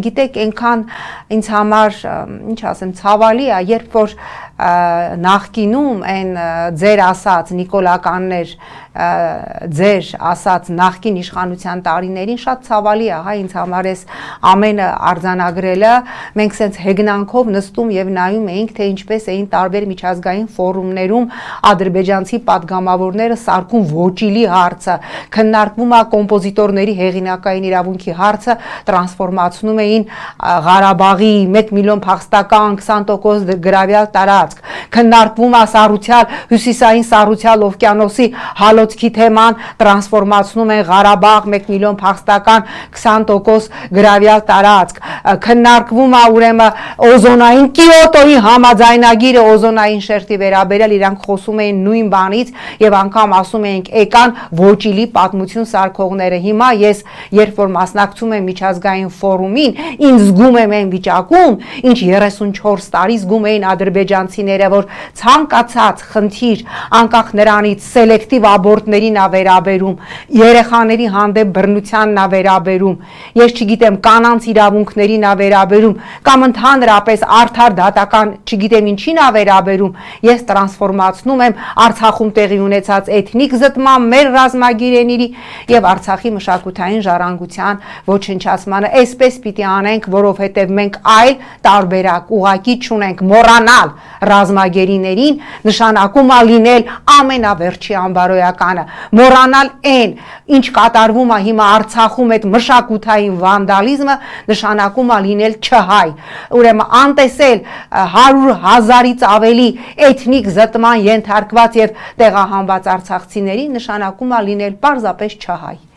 Գիտեք, այնքան ինձ համար, ինչ ասեմ, ցավալի է, երբ որ նախկինում այն ձեր ասած նիկոլականներ, ձեր ասած նախկին իշխանության տարիներին շատ ցավալի է, հա, ինձ համար էս ամենը արձանագրելը, մենք սենց հեգնանքով նստում եւ նայում էինք, թե ինչպես էին տարբեր միջազգային ֆորումներում ադրբեջանցի падգամավորները սարքում ոճիլի հարցը, քննարկվում է կոմպոզիտորների հեղինակային իրավունքի հարցը, տրանսֆորմացնում էին Ղարաբաղի 1 միլիոն փախստական 20% գրավյալ տարածք, քննարկվում է սառուցյալ հյուսիսային սառուցյալ օվկիանոսի հալոցքի թեման, տրանսֆորմացնում են Ղարաբաղ 1 միլիոն փախստական 20% գրավյալ տարածք, քննարկվում է ուրեմն օզոնային Կիոտոյի համաձայնագիրը օզոնային շերտի վերաբերյալ, իրանք խոսում էին նույն բանից եւ անգամ ասում էինք եկան ոճիլի պատմություն սարքողները։ Հիմա ես երբ որ մասնակցում եմ միջազգային ֆորումին, ինձ զգում եմ այն վիճակում, ինչ 34 տարի զգում էին ադրբեջանցիները, որ ցանկացած խնդիր, անկախ նրանից սելեկտիվ աբորտներին ա վերաբերում, երեխաների հանդեպ բռնությանն ա վերաբերում, ես չգիտեմ, կանանց իրավունքներին ա վերաբերում, կամ ընդհանրապես արդար դատական, չգիտեմ ինչին ա վերաբերում, ես տրանսֆորմացնում եմ Արցախում տեղի ունեցած էթնիկ զտման մեր ռազմագերիների եւ Արցախի մշակութային ժառանգության ոչնչացմանը, այսպես պիտի անենք, որովհետև մենք այլ տարբերակ ուղակի չունենք, մոռանալ ռազմագերիներին նշանակում է լինել ամենավերջի անբարոյականը, մոռանալ այն, ինչ կատարվում է հիմա Արցախում այդ մշակութային վանդալիզմը, նշանակում է լինել չհայ, ուրեմն անտեսել 100,000-ից ավելի էթնիկ զտման ենթարկված եւ տեղահանված արցախցիների, նշանակում է լինել պարզապես չհայ։